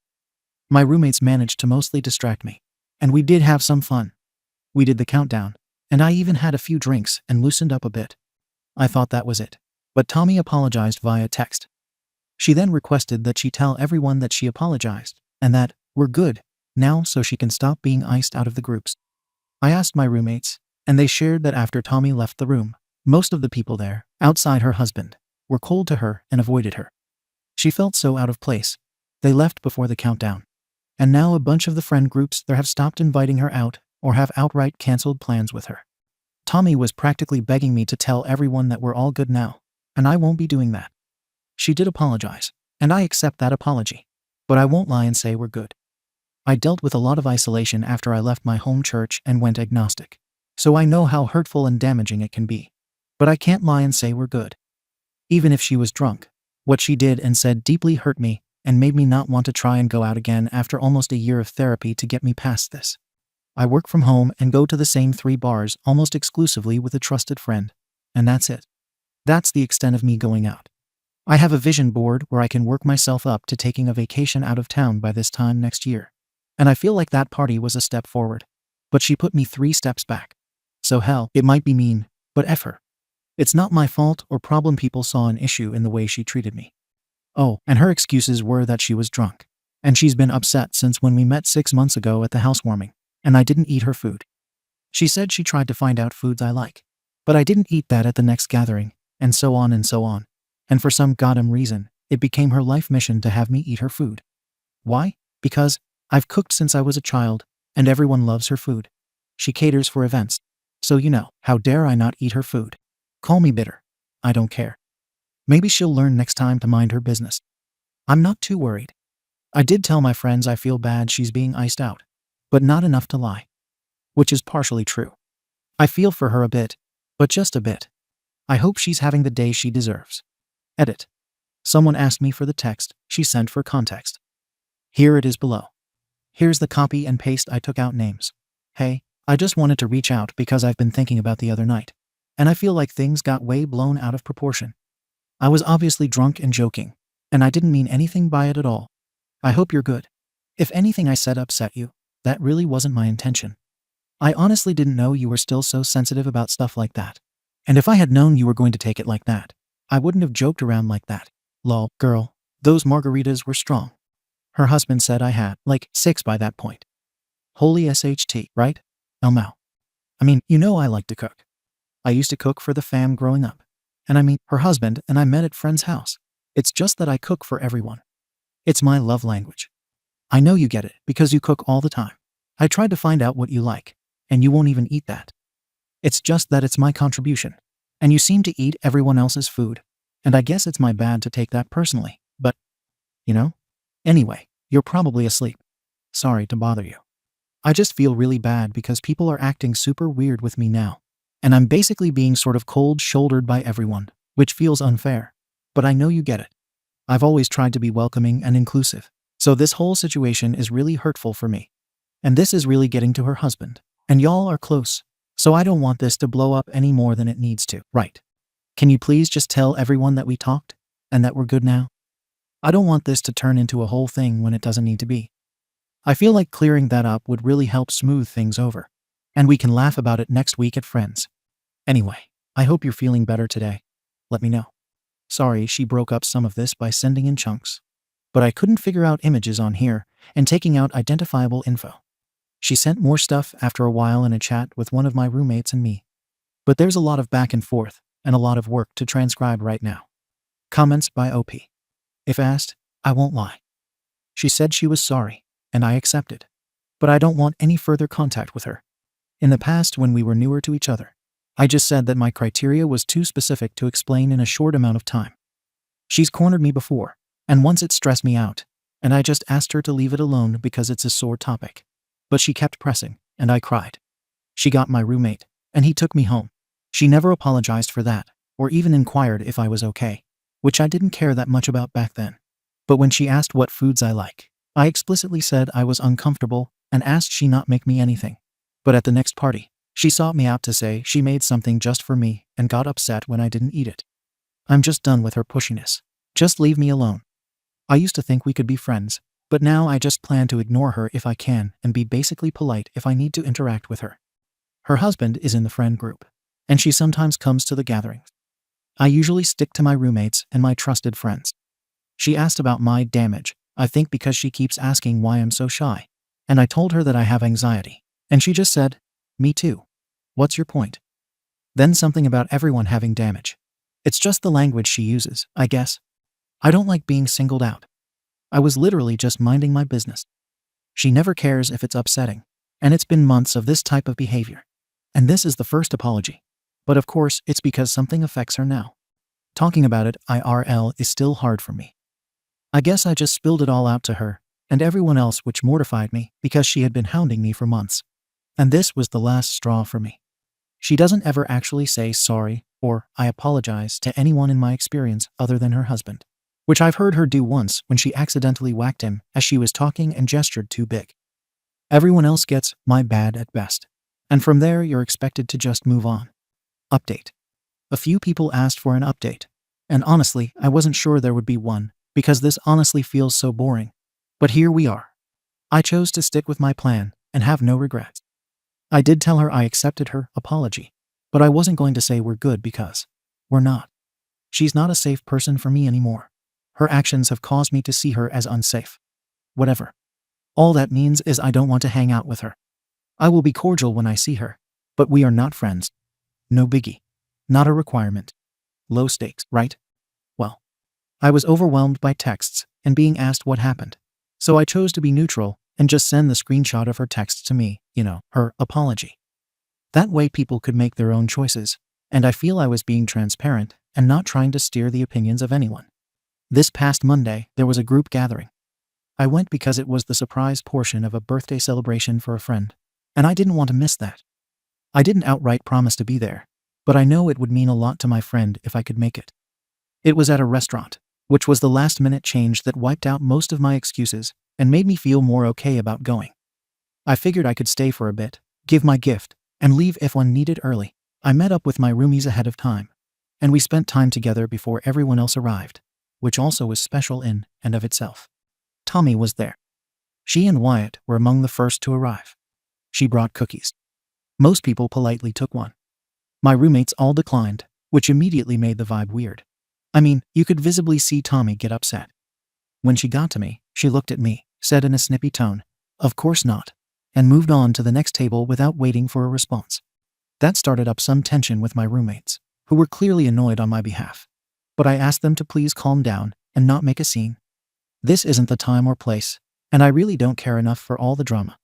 My roommates managed to mostly distract me, and we did have some fun. We did the countdown, and I even had a few drinks and loosened up a bit. I thought that was it, but Tommy apologized via text. She then requested that she tell everyone that she apologized, and that we're good now so she can stop being iced out of the groups. I asked my roommates, and they shared that after Tommy left the room, most of the people there, outside her husband, were cold to her and avoided her. She felt so out of place. They left before the countdown. And now a bunch of the friend groups there have stopped inviting her out or have outright canceled plans with her. Tommy was practically begging me to tell everyone that we're all good now, and I won't be doing that. She did apologize, and I accept that apology, but I won't lie and say we're good. I dealt with a lot of isolation after I left my home church and went agnostic, so I know how hurtful and damaging it can be. But I can't lie and say we're good. Even if she was drunk, what she did and said deeply hurt me and made me not want to try and go out again after almost a year of therapy to get me past this. I work from home and go to the same 3 bars almost exclusively with a trusted friend, and that's it. That's the extent of me going out. I have a vision board where I can work myself up to taking a vacation out of town by this time next year, and I feel like that party was a step forward, but she put me 3 steps back. So hell, it might be mean, but F her. It's not my fault or problem people saw an issue in the way she treated me. Oh, and her excuses were that she was drunk, and she's been upset since when we met 6 months ago at the housewarming, and I didn't eat her food. She said she tried to find out foods I like, but I didn't eat that at the next gathering, and so on and so on. And for some goddamn reason, it became her life mission to have me eat her food. Why? Because I've cooked since I was a child, and everyone loves her food. She caters for events. So how dare I not eat her food? Call me bitter. I don't care. Maybe she'll learn next time to mind her business. I'm not too worried. I did tell my friends I feel bad she's being iced out, but not enough to lie. Which is partially true. I feel for her a bit, but just a bit. I hope she's having the day she deserves. Edit. Someone asked me for the text she sent for context. Here it is below. Here's the copy and paste I took out names. Hey, I just wanted to reach out because I've been thinking about the other night, and I feel like things got way blown out of proportion. I was obviously drunk and joking, and I didn't mean anything by it at all. I hope you're good. If anything I said upset you, that really wasn't my intention. I honestly didn't know you were still so sensitive about stuff like that. And if I had known you were going to take it like that, I wouldn't have joked around like that. Lol, girl, those margaritas were strong. Her husband said I had, 6 by that point. Holy SHT, right? Elmow. I mean, I like to cook. I used to cook for the fam growing up. And I mean, her husband and I met at friend's house. It's just that I cook for everyone. It's my love language. I know you get it because you cook all the time. I tried to find out what you like, and you won't even eat that. It's just that it's my contribution. And you seem to eat everyone else's food. And I guess it's my bad to take that personally, but, you know? Anyway, you're probably asleep. Sorry to bother you. I just feel really bad because people are acting super weird with me now. And I'm basically being sort of cold-shouldered by everyone, which feels unfair. But I know you get it. I've always tried to be welcoming and inclusive. So this whole situation is really hurtful for me. And this is really getting to her husband. And y'all are close. So I don't want this to blow up any more than it needs to. Right. Can you please just tell everyone that we talked? And that we're good now? I don't want this to turn into a whole thing when it doesn't need to be. I feel like clearing that up would really help smooth things over. And we can laugh about it next week at Friends. Anyway, I hope you're feeling better today. Let me know. Sorry she broke up some of this by sending in chunks. But I couldn't figure out images on here and taking out identifiable info. She sent more stuff after a while in a chat with one of my roommates and me. But there's a lot of back and forth and a lot of work to transcribe right now. Comments by OP. If asked, I won't lie. She said she was sorry, and I accepted. But I don't want any further contact with her. In the past, when we were newer to each other, I just said that my criteria was too specific to explain in a short amount of time. She's cornered me before, and once it stressed me out, and I just asked her to leave it alone because it's a sore topic. But she kept pressing, and I cried. She got my roommate, and he took me home. She never apologized for that, or even inquired if I was okay, which I didn't care that much about back then. But when she asked what foods I like, I explicitly said I was uncomfortable and asked she not make me anything. But at the next party, she sought me out to say she made something just for me and got upset when I didn't eat it. I'm just done with her pushiness. Just leave me alone. I used to think we could be friends, but now I just plan to ignore her if I can and be basically polite if I need to interact with her. Her husband is in the friend group, and she sometimes comes to the gatherings. I usually stick to my roommates and my trusted friends. She asked about my damage, I think because she keeps asking why I'm so shy, and I told her that I have anxiety, and she just said, me too. What's your point? Then something about everyone having damage. It's just the language she uses, I guess. I don't like being singled out. I was literally just minding my business. She never cares if it's upsetting, and it's been months of this type of behavior. And this is the first apology. But of course, it's because something affects her now. Talking about it IRL is still hard for me. I guess I just spilled it all out to her, and everyone else, which mortified me because she had been hounding me for months. And this was the last straw for me. She doesn't ever actually say sorry or I apologize to anyone in my experience other than her husband, which I've heard her do once when she accidentally whacked him as she was talking and gestured too big. Everyone else gets my bad at best. And from there, you're expected to just move on. Update. A few people asked for an update. And honestly, I wasn't sure there would be one, because this honestly feels so boring. But here we are. I chose to stick with my plan and have no regrets. I did tell her I accepted her apology, but I wasn't going to say we're good because we're not. She's not a safe person for me anymore. Her actions have caused me to see her as unsafe. Whatever. All that means is I don't want to hang out with her. I will be cordial when I see her, but we are not friends. No biggie. Not a requirement. Low stakes, right? Well, I was overwhelmed by texts and being asked what happened. So I chose to be neutral and just send the screenshot of her text to me, her apology. That way people could make their own choices, and I feel I was being transparent and not trying to steer the opinions of anyone. This past Monday, there was a group gathering. I went because it was the surprise portion of a birthday celebration for a friend, and I didn't want to miss that. I didn't outright promise to be there, but I know it would mean a lot to my friend if I could make it. It was at a restaurant, which was the last-minute change that wiped out most of my excuses and made me feel more okay about going. I figured I could stay for a bit, give my gift, and leave if one needed early. I met up with my roomies ahead of time, and we spent time together before everyone else arrived, which also was special in and of itself. Tommy was there. She and Wyatt were among the first to arrive. She brought cookies. Most people politely took one. My roommates all declined, which immediately made the vibe weird. I mean, you could visibly see Tommy get upset. When she got to me, she looked at me, said in a snippy tone, "Of course not," and moved on to the next table without waiting for a response. That started up some tension with my roommates, who were clearly annoyed on my behalf. But I asked them to please calm down and not make a scene. This isn't the time or place, and I really don't care enough for all the drama.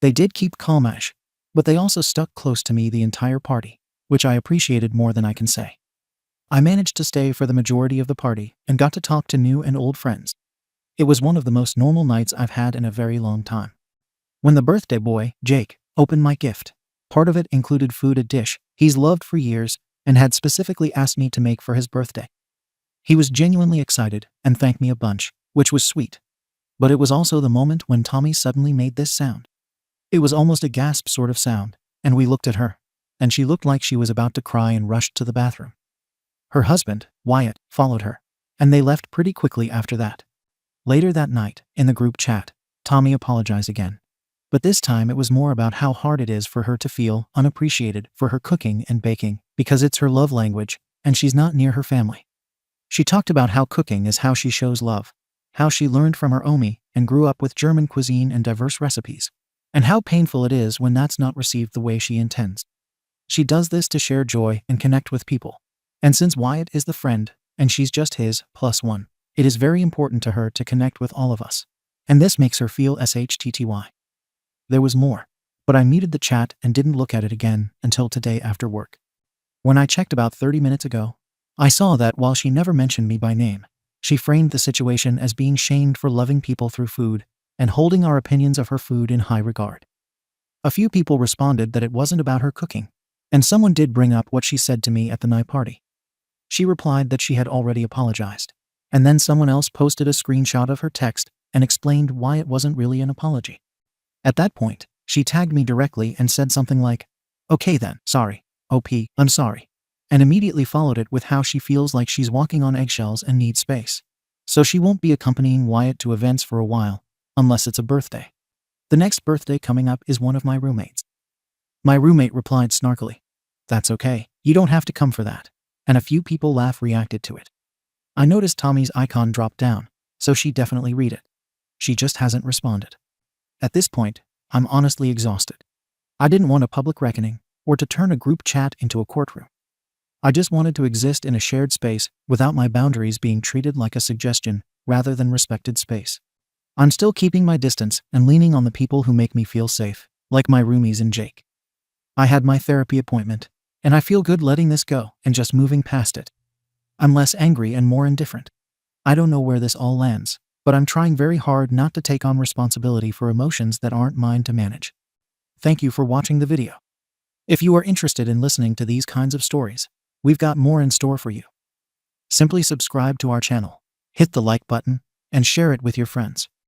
They did keep calmish, but they also stuck close to me the entire party, which I appreciated more than I can say. I managed to stay for the majority of the party and got to talk to new and old friends. It was one of the most normal nights I've had in a very long time. When the birthday boy, Jake, opened my gift, part of it included a dish he's loved for years and had specifically asked me to make for his birthday. He was genuinely excited and thanked me a bunch, which was sweet. But it was also the moment when Tommy suddenly made this sound. It was almost a gasp sort of sound, and we looked at her, and she looked like she was about to cry and rushed to the bathroom. Her husband, Wyatt, followed her, and they left pretty quickly after that. Later that night, in the group chat, Tommy apologized again. But this time it was more about how hard it is for her to feel unappreciated for her cooking and baking because it's her love language and she's not near her family. She talked about how cooking is how she shows love, how she learned from her Omi and grew up with German cuisine and diverse recipes, and how painful it is when that's not received the way she intends. She does this to share joy and connect with people. And since Wyatt is the friend, and she's just his +1, it is very important to her to connect with all of us. And this makes her feel shtty. There was more, but I muted the chat and didn't look at it again until today after work. When I checked about 30 minutes ago, I saw that while she never mentioned me by name, she framed the situation as being shamed for loving people through food and holding our opinions of her food in high regard. A few people responded that it wasn't about her cooking, and someone did bring up what she said to me at the night party. She replied that she had already apologized, and then someone else posted a screenshot of her text and explained why it wasn't really an apology. At that point, she tagged me directly and said something like, "Okay then, sorry, OP, I'm sorry," and immediately followed it with how she feels like she's walking on eggshells and needs space. So she won't be accompanying Wyatt to events for a while, unless it's a birthday. The next birthday coming up is one of my roommates. My roommate replied snarkily, "That's okay, you don't have to come for that," and a few people reacted to it. I noticed Tommy's icon drop down, so she definitely read it. She just hasn't responded. At this point, I'm honestly exhausted. I didn't want a public reckoning or to turn a group chat into a courtroom. I just wanted to exist in a shared space without my boundaries being treated like a suggestion rather than respected space. I'm still keeping my distance and leaning on the people who make me feel safe, like my roomies and Jake. I had my therapy appointment, and I feel good letting this go and just moving past it. I'm less angry and more indifferent. I don't know where this all lands, but I'm trying very hard not to take on responsibility for emotions that aren't mine to manage. Thank you for watching the video. If you are interested in listening to these kinds of stories, we've got more in store for you. Simply subscribe to our channel, hit the like button, and share it with your friends.